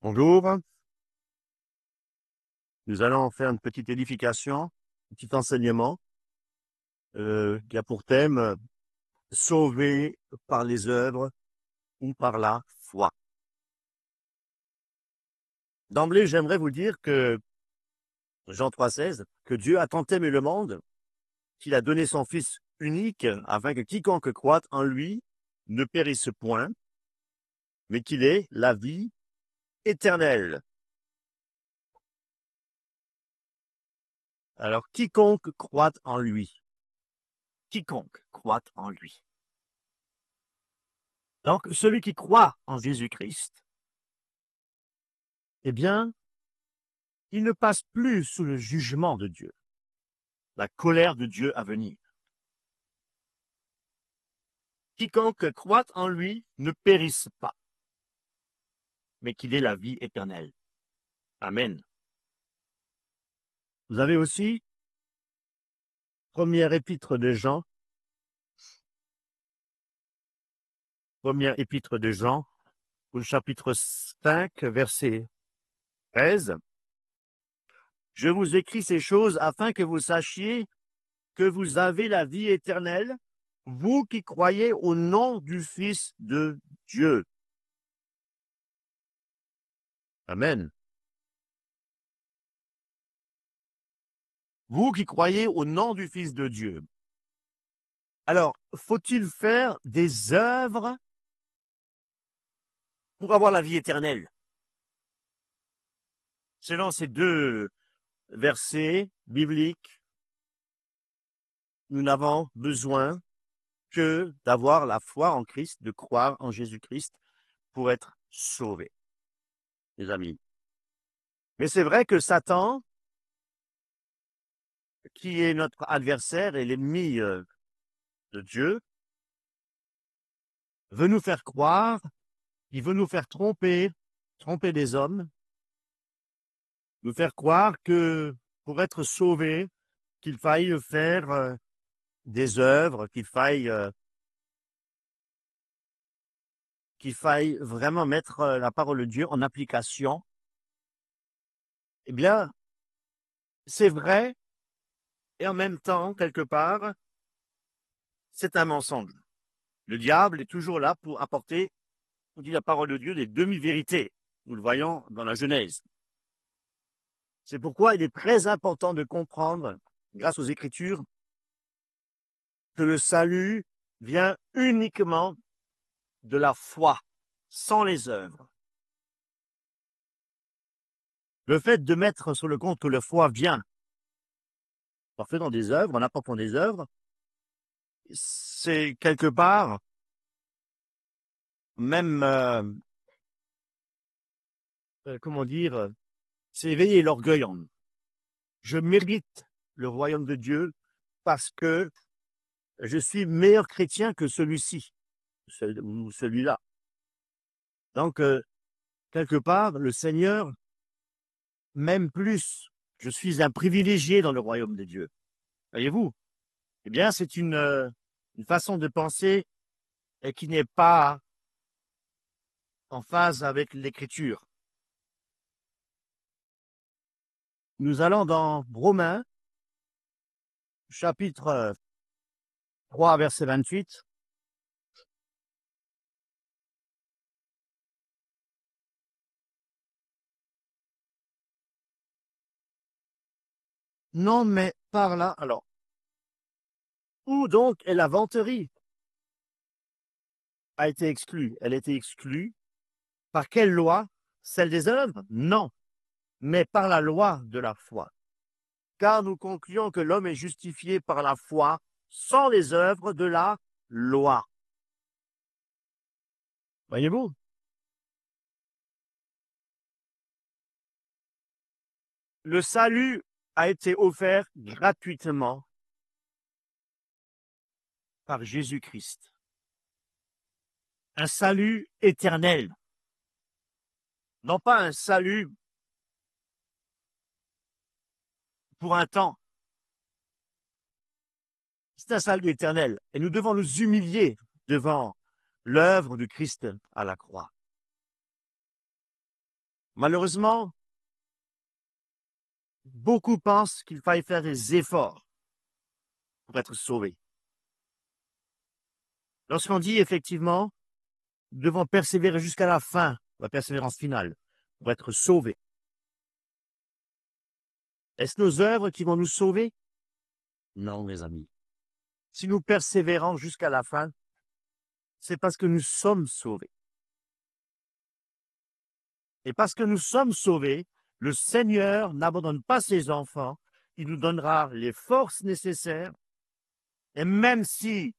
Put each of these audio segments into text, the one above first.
Bonjour, nous allons faire une petite édification, un petit enseignement qui a pour thème sauver par les œuvres ou par la foi. D'emblée, j'aimerais vous dire que Jean 3,16, que Dieu a tant aimé le monde qu'il a donné son Fils unique afin que quiconque croit en lui ne périsse point, mais qu'il ait la vie éternelle. Alors, quiconque croit en lui, quiconque croit en lui. Donc, celui qui croit en Jésus-Christ, eh bien, il ne passe plus sous le jugement de Dieu, la colère de Dieu à venir. Quiconque croit en lui ne périsse pas, mais qu'il ait la vie éternelle. Amen. Vous avez aussi, première épître de Jean, au chapitre 5, verset 13. Je vous écris ces choses afin que vous sachiez que vous avez la vie éternelle, vous qui croyez au nom du Fils de Dieu. Amen. Vous qui croyez au nom du Fils de Dieu. Alors, faut-il faire des œuvres pour avoir la vie éternelle? Selon ces deux versets bibliques, nous n'avons besoin que d'avoir la foi en Christ, de croire en Jésus-Christ pour être sauvés, les amis. Mais c'est vrai que Satan, qui est notre adversaire et l'ennemi de Dieu, veut nous faire croire, il veut nous faire tromper des hommes, nous faire croire que pour être sauvés, qu'il faille faire des œuvres, qu'il faille vraiment mettre la parole de Dieu en application. Eh bien, c'est vrai, et en même temps, quelque part, c'est un mensonge. Le diable est toujours là pour apporter, on dit la parole de Dieu, des demi-vérités. Nous le voyons dans la Genèse. C'est pourquoi il est très important de comprendre, grâce aux Écritures, que le salut vient uniquement de la foi, sans les œuvres. Le fait de mettre sur le compte que la foi vient en faisant des œuvres, en apportant des œuvres, c'est quelque part même, comment dire, c'est éveiller l'orgueil en nous. Je mérite le royaume de Dieu parce que je suis meilleur chrétien que celui-ci, ou celui-là. Donc, quelque part, le Seigneur m'aime plus. Je suis un privilégié dans le royaume de Dieu. Voyez-vous? Eh bien, c'est une façon de penser qui n'est pas en phase avec l'Écriture. Nous allons dans Romains, chapitre 3, verset 28. Non, mais par là, alors, où donc est la vanterie? A été exclue. Elle a été exclue par quelle loi? Celle des œuvres? Non, mais par la loi de la foi. Car nous concluons que l'homme est justifié par la foi sans les œuvres de la loi. Voyez-vous? Le salut a été offert gratuitement par Jésus-Christ. Un salut éternel. Non pas un salut pour un temps. C'est un salut éternel. Et nous devons nous humilier devant l'œuvre du Christ à la croix. Malheureusement, beaucoup pensent qu'il faille faire des efforts pour être sauvé. Lorsqu'on dit effectivement, nous devons persévérer jusqu'à la fin, la persévérance finale, pour être sauvés. Est-ce nos œuvres qui vont nous sauver? Non, mes amis. Si nous persévérons jusqu'à la fin, c'est parce que nous sommes sauvés. Et parce que nous sommes sauvés, le Seigneur n'abandonne pas ses enfants, il nous donnera les forces nécessaires, et même si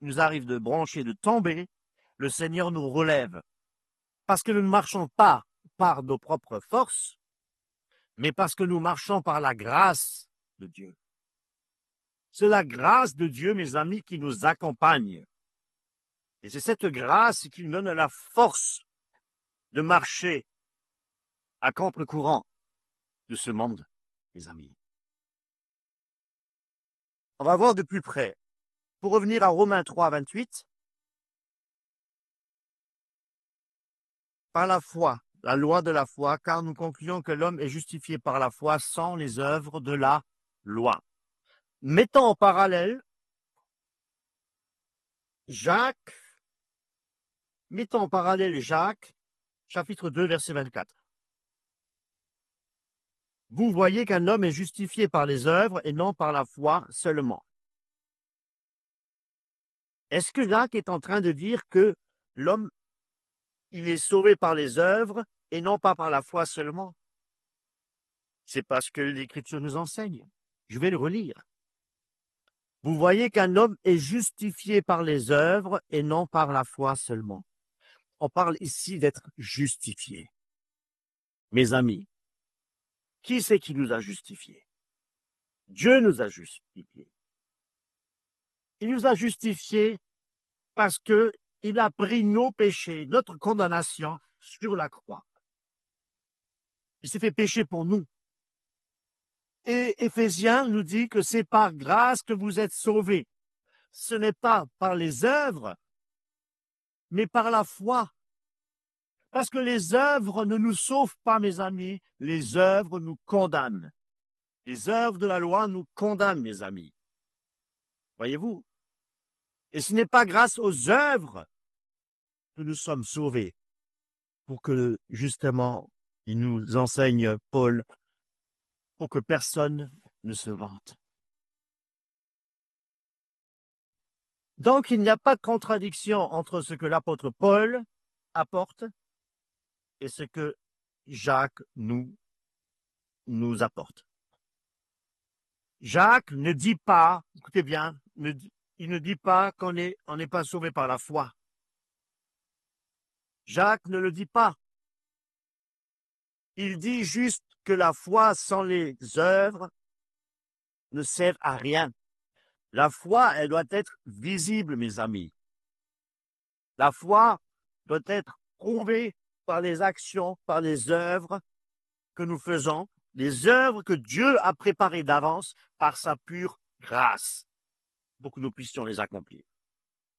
il nous arrive de broncher, de tomber, le Seigneur nous relève. Parce que nous ne marchons pas par nos propres forces, mais parce que nous marchons par la grâce de Dieu. C'est la grâce de Dieu, mes amis, qui nous accompagne. Et c'est cette grâce qui nous donne la force de marcher à contre-courant de ce monde, mes amis. On va voir de plus près. Pour revenir à Romains 3, 28, par la foi, la loi de la foi, car nous concluons que l'homme est justifié par la foi sans les œuvres de la loi. Mettons en parallèle Jacques, chapitre 2, verset 24. Vous voyez qu'un homme est justifié par les œuvres et non par la foi seulement. Est-ce que Jacques est en train de dire que l'homme, il est sauvé par les œuvres et non pas par la foi seulement? C'est parce que l'Écriture nous enseigne. Je vais le relire. Vous voyez qu'un homme est justifié par les œuvres et non par la foi seulement. On parle ici d'être justifié. Mes amis, qui c'est qui nous a justifiés? Dieu nous a justifiés. Il nous a justifiés parce que il a pris nos péchés, notre condamnation sur la croix. Il s'est fait pécher pour nous. Et Éphésiens nous dit que c'est par grâce que vous êtes sauvés. Ce n'est pas par les œuvres, mais par la foi. Parce que les œuvres ne nous sauvent pas, mes amis, les œuvres nous condamnent. Les œuvres de la loi nous condamnent, mes amis. Voyez-vous? Et ce n'est pas grâce aux œuvres que nous sommes sauvés, pour que, justement, il nous enseigne, Paul, pour que personne ne se vante. Donc, il n'y a pas de contradiction entre ce que l'apôtre Paul apporte et ce que Jacques nous apporte. Jacques ne dit pas, écoutez bien, il ne dit pas qu'on n'est pas sauvé par la foi. Jacques ne le dit pas. Il dit juste que la foi sans les œuvres ne sert à rien. La foi, elle doit être visible, mes amis. La foi doit être prouvée par les actions, par les œuvres que nous faisons, les œuvres que Dieu a préparées d'avance par sa pure grâce, pour que nous puissions les accomplir.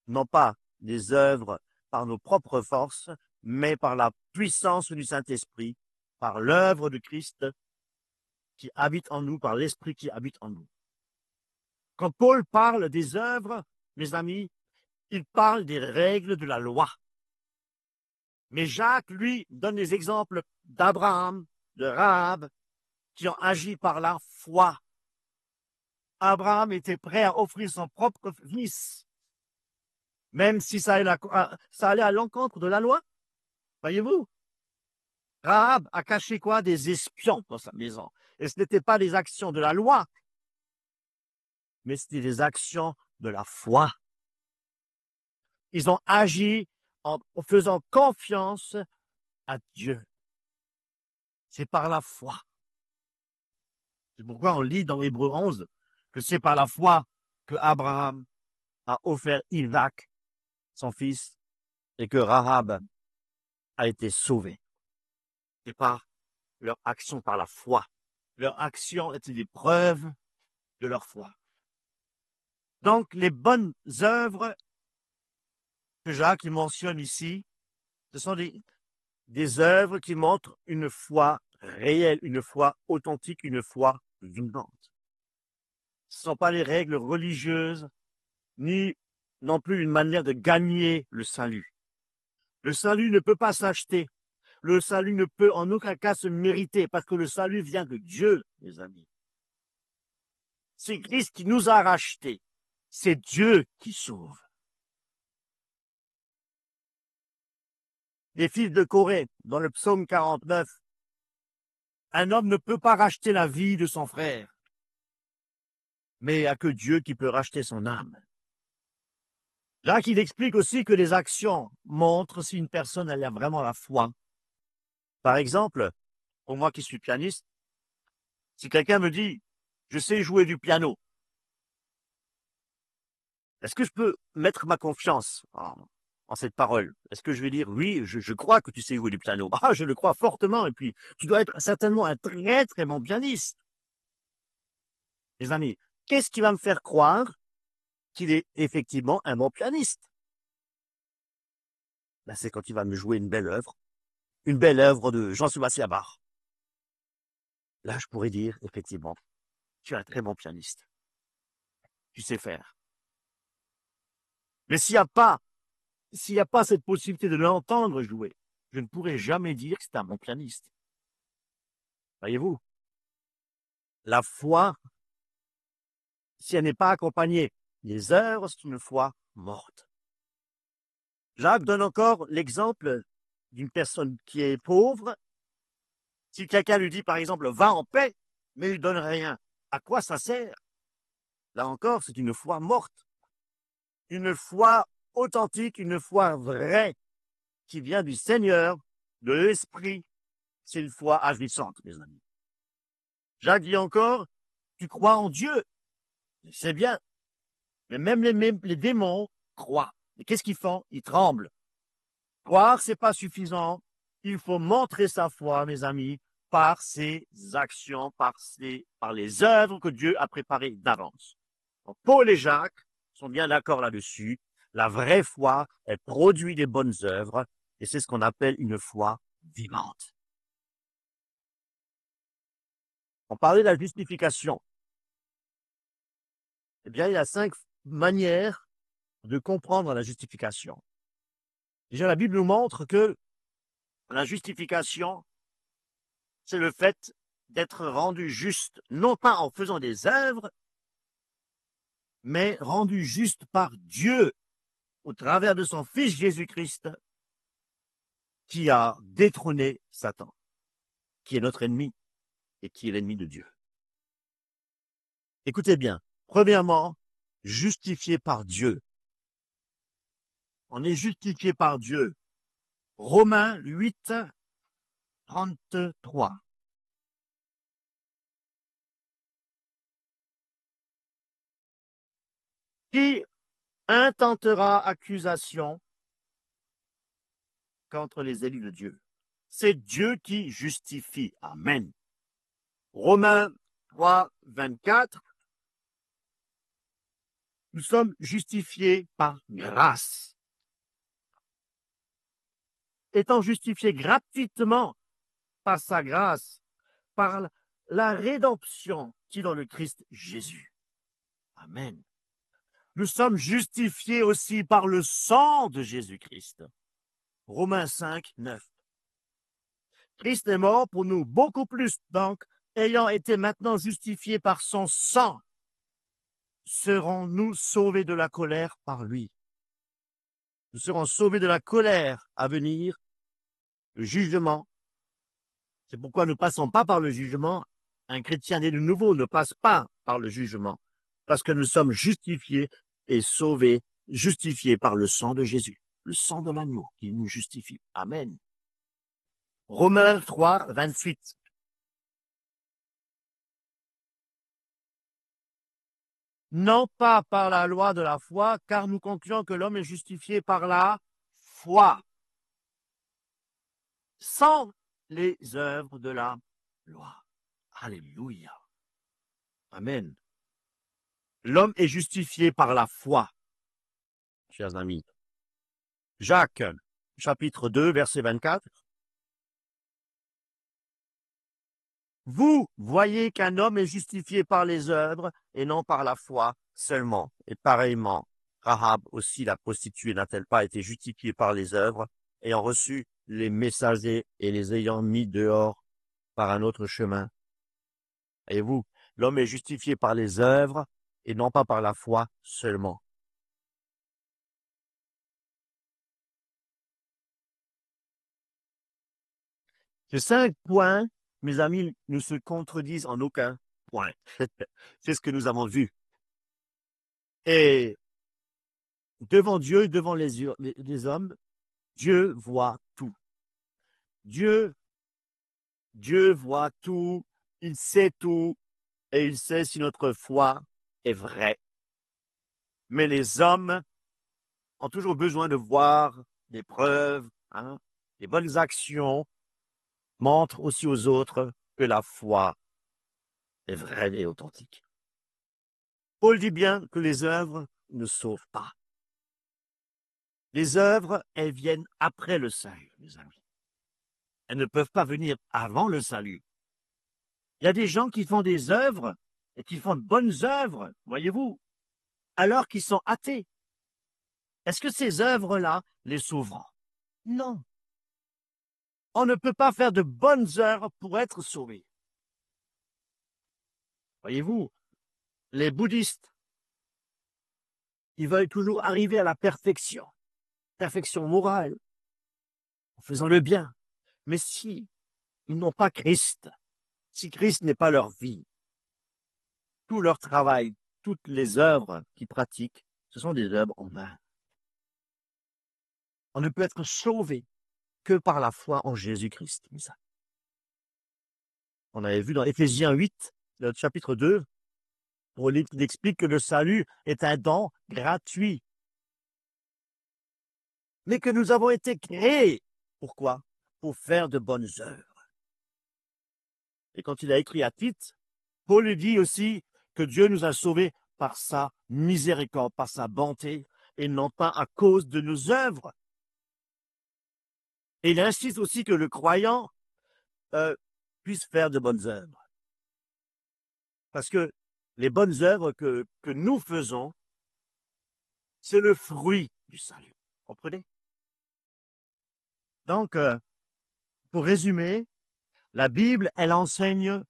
Non pas des œuvres par nos propres forces, mais par la puissance du Saint-Esprit, par l'œuvre de Christ qui habite en nous, par l'Esprit qui habite en nous. Quand Paul parle des œuvres, mes amis, il parle des règles de la loi. Mais Jacques, lui, donne des exemples d'Abraham, de Rahab, qui ont agi par la foi. Abraham était prêt à offrir son propre fils, même si ça allait à l'encontre de la loi. Voyez-vous? Rahab a caché quoi? Des espions dans sa maison. Et ce n'était pas des actions de la loi, mais c'était des actions de la foi. Ils ont agi en faisant confiance à Dieu. C'est par la foi. C'est pourquoi on lit dans Hébreux 11 que c'est par la foi que Abraham a offert Isaac, son fils, et que Rahab a été sauvée. C'est par leur action, par la foi. Leur action était des preuves de leur foi. Donc, les bonnes œuvres que Jacques mentionne ici, ce sont des œuvres qui montrent une foi réelle, une foi authentique, une foi vivante. Ce ne sont pas les règles religieuses, ni non plus une manière de gagner le salut. Le salut ne peut pas s'acheter. Le salut ne peut en aucun cas se mériter, parce que le salut vient de Dieu, mes amis. C'est Christ qui nous a rachetés. C'est Dieu qui sauve. Les fils de Corée, dans le psaume 49, un homme ne peut pas racheter la vie de son frère, mais il n'y a que Dieu qui peut racheter son âme. Là, il explique aussi que les actions montrent si une personne elle a vraiment la foi. Par exemple, pour moi qui suis pianiste, si quelqu'un me dit « je sais jouer du piano », est-ce que je peux mettre ma confiance en cette parole? Est-ce que je vais dire « oui, je crois que tu sais jouer du piano ». Ah, je le crois fortement, et puis tu dois être certainement un très très bon pianiste. Les amis, qu'est-ce qui va me faire croire qu'il est effectivement un bon pianiste? Ben, c'est quand il va me jouer une belle œuvre de Jean-Sébastien Bach. Là, je pourrais dire, effectivement, tu es un très bon pianiste. Tu sais faire. Mais s'il n'y a pas cette possibilité de l'entendre jouer, je ne pourrai jamais dire que c'est un bon pianiste. Voyez-vous, la foi, si elle n'est pas accompagnée des œuvres, c'est une foi morte. Jacques donne encore l'exemple d'une personne qui est pauvre. Si quelqu'un lui dit, par exemple, va en paix, mais il ne donne rien, à quoi ça sert? Là encore, c'est une foi morte. Une foi authentique, une foi vraie, qui vient du Seigneur, de l'Esprit. C'est une foi agissante, mes amis. Jacques dit encore, tu crois en Dieu, c'est bien, mais même les démons croient. Et qu'est-ce qu'ils font? Ils tremblent. Croire, c'est pas suffisant. Il faut montrer sa foi, mes amis, par ses actions, par les œuvres que Dieu a préparées d'avance. Donc, Paul et Jacques sont bien d'accord là-dessus. La vraie foi, elle produit des bonnes œuvres, et c'est ce qu'on appelle une foi vivante. On parlait de la justification. Eh bien, il y a 5 manières de comprendre la justification. Déjà, la Bible nous montre que la justification, c'est le fait d'être rendu juste, non pas en faisant des œuvres, mais rendu juste par Dieu au travers de son Fils Jésus-Christ, qui a détrôné Satan, qui est notre ennemi et qui est l'ennemi de Dieu. Écoutez bien, premièrement, justifié par Dieu. On est justifié par Dieu. Romains 8, 33. Qui intentera accusation contre les élus de Dieu? C'est Dieu qui justifie. Amen. Romains 3, 24. Nous sommes justifiés par grâce. Étant justifiés gratuitement par sa grâce, par la rédemption qui est dans le Christ Jésus. Amen. Nous sommes justifiés aussi par le sang de Jésus-Christ. Romains 5, 9. Christ est mort pour nous, beaucoup plus donc, ayant été maintenant justifiés par son sang, serons-nous sauvés de la colère par lui. Nous serons sauvés de la colère à venir, le jugement. C'est pourquoi nous ne passons pas par le jugement. Un chrétien né de nouveau ne passe pas par le jugement, parce que nous sommes justifiés et sauvés, justifiés par le sang de Jésus, le sang de l'agneau qui nous justifie. Amen. Romains 3, 28. Non pas par la loi de la foi, car nous concluons que l'homme est justifié par la foi, sans les œuvres de la loi. Alléluia. Amen. L'homme est justifié par la foi, chers amis. Jacques, chapitre 2, verset 24. Vous voyez qu'un homme est justifié par les œuvres et non par la foi seulement. Et pareillement, Rahab aussi, la prostituée, n'a-t-elle pas été justifiée par les œuvres, ayant reçu les messagers et les ayant mis dehors par un autre chemin? Et vous, l'homme est justifié par les œuvres et non pas par la foi seulement. Ces 5 points, mes amis, ne se contredisent en aucun point. C'est ce que nous avons vu. Et devant Dieu, devant les hommes, Dieu voit tout. Dieu voit tout, il sait tout, et il sait si notre foi est vraie. Mais les hommes ont toujours besoin de voir des preuves, hein, des bonnes actions montrent aussi aux autres que la foi est vraie et authentique. Paul dit bien que les œuvres ne sauvent pas. Les œuvres, elles viennent après le salut, mes amis. Elles ne peuvent pas venir avant le salut. Il y a des gens qui font des œuvres et qui font de bonnes œuvres, voyez-vous, alors qu'ils sont athées. Est-ce que ces œuvres-là les sauveront? Non. On ne peut pas faire de bonnes œuvres pour être sauvé. Voyez-vous, les bouddhistes, ils veulent toujours arriver à la perfection morale, en faisant le bien. Mais si ils n'ont pas Christ, si Christ n'est pas leur vie, tout leur travail, toutes les œuvres qu'ils pratiquent, ce sont des œuvres en vain. On ne peut être sauvé que par la foi en Jésus-Christ. On avait vu dans Éphésiens 8, le chapitre 2, où il explique que le salut est un don gratuit, mais que nous avons été créés. Pourquoi? Pour faire de bonnes œuvres. Et quand il a écrit à Tite, Paul lui dit aussi que Dieu nous a sauvés par sa miséricorde, par sa bonté, et non pas à cause de nos œuvres. Et il insiste aussi que le croyant puisse faire de bonnes œuvres. Parce que les bonnes œuvres que nous faisons, c'est le fruit du salut. Comprenez? Donc, pour résumer, la Bible, elle enseigne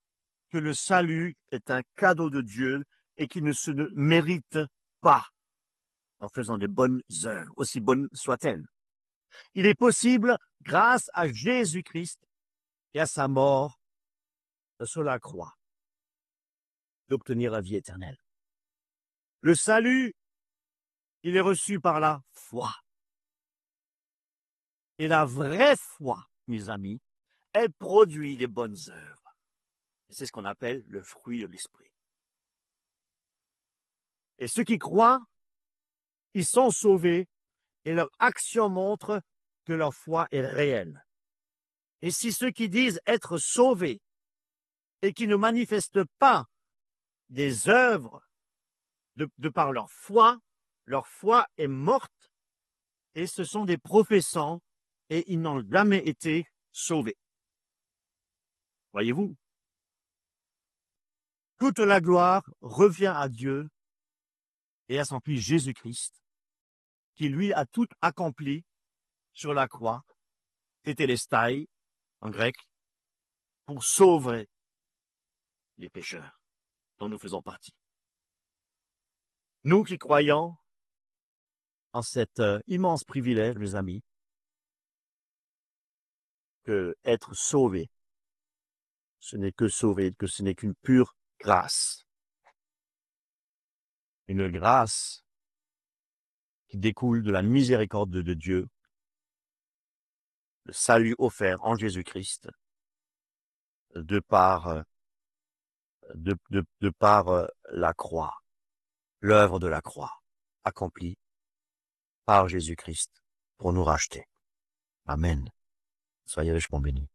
que le salut est un cadeau de Dieu et qu'il ne se mérite pas en faisant de bonnes œuvres, aussi bonnes soient-elles. Il est possible, grâce à Jésus-Christ et à sa mort sur la croix, d'obtenir la vie éternelle. Le salut, il est reçu par la foi. Et la vraie foi, mes amis, elle produit les bonnes œuvres. C'est ce qu'on appelle le fruit de l'esprit. Et ceux qui croient, ils sont sauvés et leur action montre que leur foi est réelle. Et si ceux qui disent être sauvés et qui ne manifestent pas des œuvres de par leur foi est morte et ce sont des professants et ils n'ont jamais été sauvés. Voyez-vous? Toute la gloire revient à Dieu et à son Fils Jésus-Christ, qui lui a tout accompli sur la croix, tétélestai en grec, pour sauver les pécheurs dont nous faisons partie. Nous qui croyons en cet immense privilège, mes amis, que être sauvé, ce n'est que sauvé, que ce n'est qu'une pure grâce. Une grâce qui découle de la miséricorde de Dieu, le salut offert en Jésus-Christ, de par la croix, l'œuvre de la croix, accomplie par Jésus-Christ pour nous racheter. Amen. Soyez richement bénis.